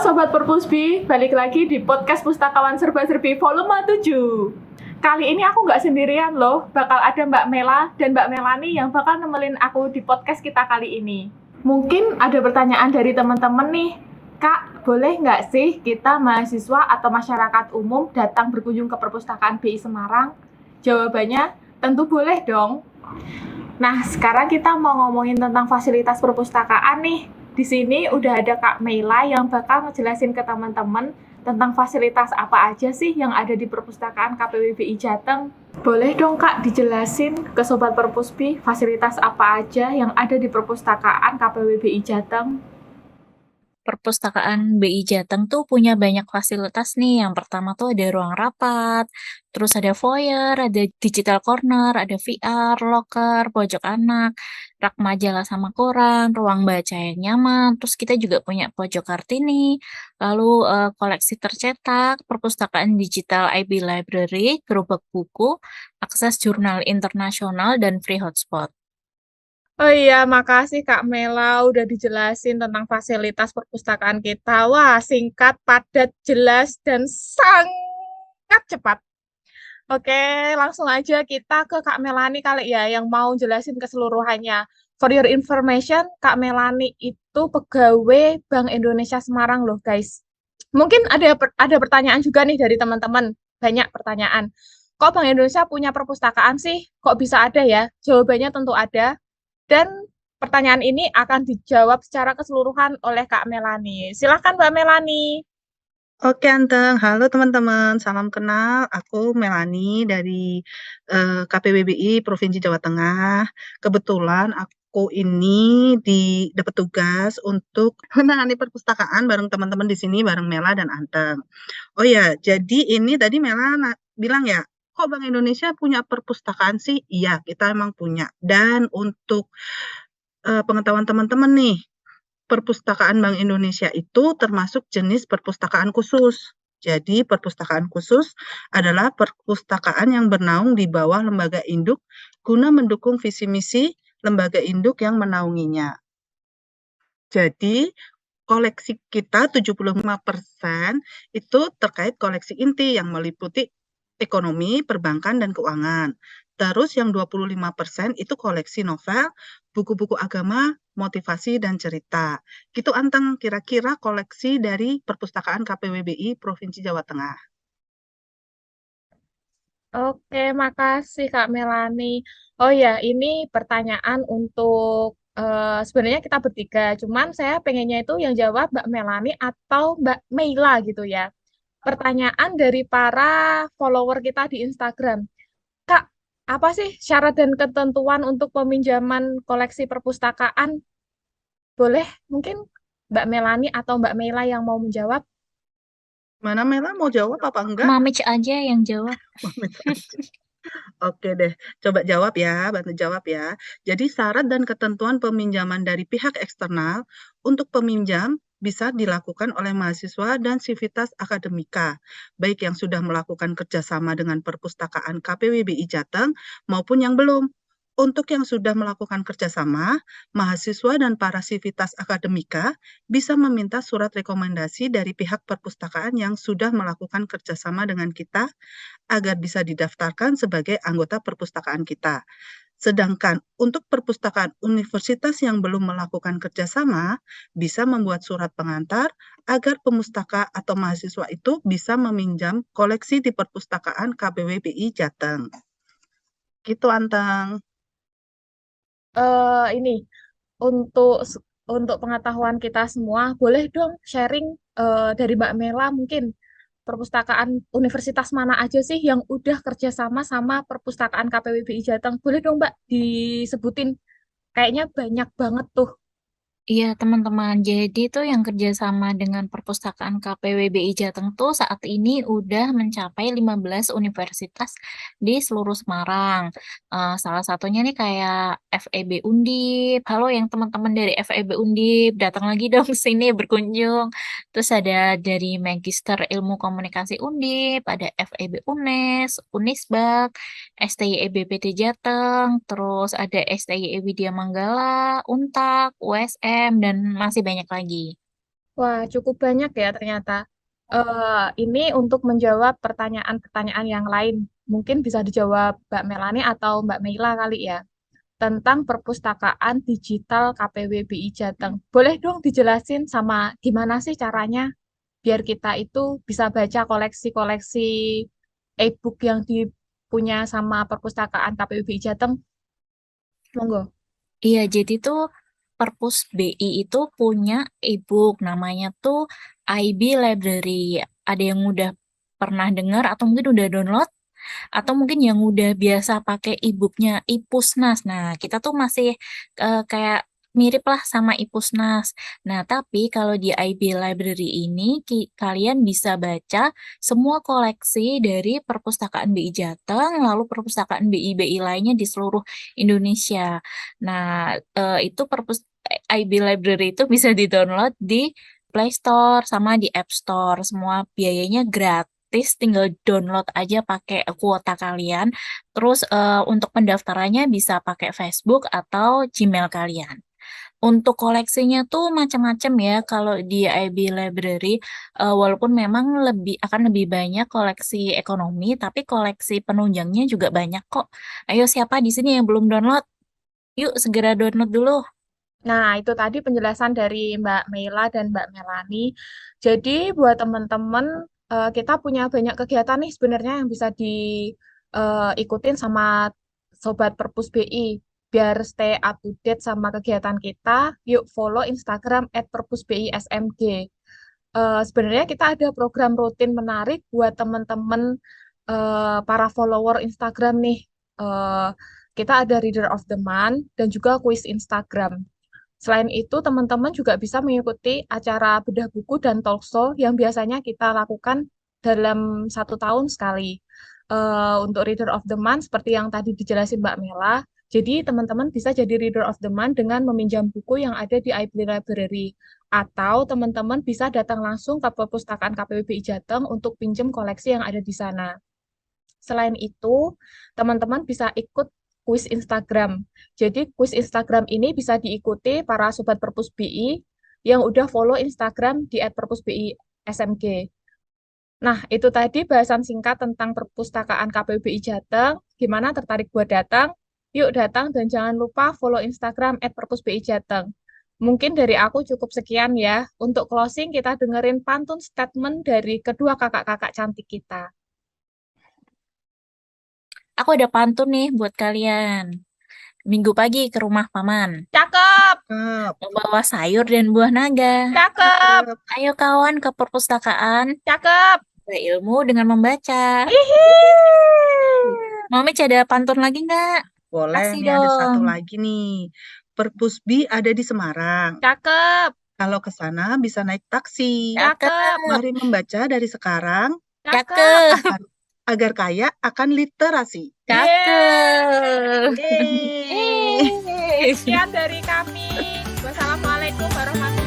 Sobat Perpusbi, balik lagi di podcast Pustakawan Serba-Serbi volume 7. Kali ini aku nggak sendirian loh, bakal ada Mbak Mela dan Mbak Melani yang bakal nemelin aku di podcast kita kali ini. Mungkin ada pertanyaan dari teman-teman nih, Kak, boleh nggak sih kita mahasiswa atau masyarakat umum datang berkunjung ke perpustakaan BI Semarang? Jawabannya, tentu boleh dong. Nah, sekarang kita mau ngomongin tentang fasilitas perpustakaan nih. Di sini udah ada Kak Meila yang bakal ngejelasin ke teman-teman tentang fasilitas apa aja sih yang ada di perpustakaan KPWBI Jateng. Boleh dong Kak dijelasin ke Sobat Perpusbi fasilitas apa aja yang ada di perpustakaan KPWBI Jateng? Perpustakaan BI Jateng tuh punya banyak fasilitas nih. Yang pertama tuh ada ruang rapat, terus ada foyer, ada digital corner, ada VR, locker, pojok anak, rak majalah sama koran, ruang baca yang nyaman. Terus kita juga punya pojok Kartini, lalu koleksi tercetak, perpustakaan digital IB Library, gerobak buku, akses jurnal internasional, dan free hotspot. Oh iya, makasih Kak Mela udah dijelasin tentang fasilitas perpustakaan kita. Wah, singkat, padat, jelas, dan sangat cepat. Oke, langsung aja kita ke Kak Melani kali ya yang mau jelasin keseluruhannya. For your information, Kak Melani itu pegawai Bank Indonesia Semarang loh, guys. Mungkin ada pertanyaan juga nih dari teman-teman. Banyak pertanyaan. Kok Bank Indonesia punya perpustakaan sih? Kok bisa ada ya? Jawabannya tentu ada. Dan pertanyaan ini akan dijawab secara keseluruhan oleh Kak Melani. Silahkan Mbak Melani. Oke Anteng, halo teman-teman, salam kenal. Aku Melani dari KPWBI Provinsi Jawa Tengah. Kebetulan aku ini dapat tugas untuk menangani perpustakaan bareng teman-teman di sini, bareng Mela dan Anteng. Oh ya, jadi ini tadi Mela bilang ya, kok Bank Indonesia punya perpustakaan sih? Iya, kita emang punya. Dan untuk pengetahuan teman-teman nih, perpustakaan Bank Indonesia itu termasuk jenis perpustakaan khusus. Jadi, perpustakaan khusus adalah perpustakaan yang bernaung di bawah lembaga induk guna mendukung visi misi lembaga induk yang menaunginya. Jadi, koleksi kita 75% itu terkait koleksi inti yang meliputi ekonomi, perbankan, dan keuangan. Terus yang 25% itu koleksi novel, buku-buku agama, motivasi, dan cerita. Gitu Anteng, kira-kira koleksi dari perpustakaan KPWBI Provinsi Jawa Tengah. Oke, makasih Kak Melani. Oh ya, ini pertanyaan untuk sebenarnya kita bertiga. Cuman saya pengennya itu yang jawab Mbak Melani atau Mbak Meila gitu ya. Pertanyaan dari para follower kita di Instagram. Kak, apa sih syarat dan ketentuan untuk peminjaman koleksi perpustakaan? Boleh mungkin Mbak Melani atau Mbak Meila yang mau menjawab? Mana Mela mau jawab apa enggak? Mamich aja yang jawab. Oke deh, coba jawab ya, bantu jawab ya. Jadi syarat dan ketentuan peminjaman dari pihak eksternal untuk peminjam bisa dilakukan oleh mahasiswa dan sivitas akademika, baik yang sudah melakukan kerjasama dengan perpustakaan KPWBI Jateng maupun yang belum. Untuk yang sudah melakukan kerjasama, mahasiswa dan para sivitas akademika bisa meminta surat rekomendasi dari pihak perpustakaan yang sudah melakukan kerjasama dengan kita agar bisa didaftarkan sebagai anggota perpustakaan kita. Sedangkan untuk perpustakaan universitas yang belum melakukan kerjasama, bisa membuat surat pengantar agar pemustaka atau mahasiswa itu bisa meminjam koleksi di perpustakaan KPWBI Jateng. Gitu, Anteng. Ini untuk untuk pengetahuan kita semua, boleh dong sharing dari Mbak Mela mungkin perpustakaan universitas mana aja sih yang udah kerjasama sama perpustakaan KPWBI Jateng? Boleh dong Mbak disebutin? Kayaknya banyak banget tuh. Iya, teman-teman. Jadi tuh yang kerjasama dengan Perpustakaan KPWBI Jateng tuh saat ini udah mencapai 15 universitas di seluruh Semarang. Salah satunya nih kayak FEB Undip. Halo yang teman-teman dari FEB Undip, datang lagi dong sini berkunjung. Terus ada dari Magister Ilmu Komunikasi Undip, ada FEB UNES, Unisbak, STY EBPT Jateng, terus ada STY Widya Manggala, Untak, USM, dan masih banyak lagi. Wah, cukup banyak ya ternyata. Ini untuk menjawab pertanyaan-pertanyaan yang lain. Mungkin bisa dijawab Mbak Melani atau Mbak Meila kali ya. Tentang perpustakaan digital KPWBI Jateng. Boleh dong dijelasin sama gimana sih caranya biar kita itu bisa baca koleksi-koleksi e-book yang dipunya sama perpustakaan KPWBI Jateng? Monggo. Iya, jadi tuh Perpus BI itu punya e-book namanya tuh IB Library. Ada yang udah pernah dengar atau mungkin udah download atau mungkin yang udah biasa pakai e-booknya iPusnas. Nah, kita tuh masih kayak mirip lah sama iPusnas. Nah, tapi kalau di IB Library ini kalian bisa baca semua koleksi dari perpustakaan BI Jateng, lalu perpustakaan BI-BI lainnya di seluruh Indonesia. Nah, itu IB Library itu bisa di-download di Play Store sama di App Store. Semua biayanya gratis, tinggal download aja pakai kuota kalian. Terus untuk pendaftarannya bisa pakai Facebook atau Gmail kalian. Untuk koleksinya tuh macam-macam ya kalau di IB Library, walaupun memang akan lebih banyak koleksi ekonomi, tapi koleksi penunjangnya juga banyak kok. Ayo siapa di sini yang belum download? Yuk segera download dulu. Nah, itu tadi penjelasan dari Mbak Meila dan Mbak Melani. Jadi, buat teman-teman, kita punya banyak kegiatan nih sebenarnya yang bisa diikutin sama Sobat Perpus BI. Biar stay up to date sama kegiatan kita, yuk follow Instagram @perpusbismg. Sebenarnya kita ada program rutin menarik buat teman-teman para follower Instagram nih. Eh, kita ada Reader of the Month dan juga kuis Instagram. Selain itu, teman-teman juga bisa mengikuti acara bedah buku dan talkshow yang biasanya kita lakukan dalam 1 tahun sekali. Untuk Reader of the Month, seperti yang tadi dijelasin Mbak Mela, jadi teman-teman bisa jadi Reader of the Month dengan meminjam buku yang ada di IB Library. Atau teman-teman bisa datang langsung ke perpustakaan KPWBI Jateng untuk pinjam koleksi yang ada di sana. Selain itu, teman-teman bisa ikut kuis Instagram. Jadi kuis Instagram ini bisa diikuti para sobat Perpus BI yang udah follow Instagram di @perpusbismg. Nah, itu tadi bahasan singkat tentang perpustakaan KPWBI Jateng. Gimana tertarik buat datang? Yuk datang dan jangan lupa follow Instagram @perpusBI Jateng. Mungkin dari aku cukup sekian ya. Untuk closing kita dengerin pantun statement dari kedua kakak-kakak cantik kita. Aku ada pantun nih buat kalian. Minggu pagi ke rumah paman, Cakep! Cakep, membawa sayur dan buah naga. Cakep! cakep. Ayo kawan ke perpustakaan, Cakep! berilmu dengan membaca. Hihi! Mami ada pantun lagi nggak? Boleh Kasih nih ada satu dong. lagi nih. Perpusbi ada di Semarang. Cakep! Kalau ke sana bisa naik taksi. Cakep! Mari membaca dari sekarang Cakep! agar kaya akan literasi. Cakep. Yeay. Yeay! Sekian dari kami. Wassalamualaikum warahmatullahi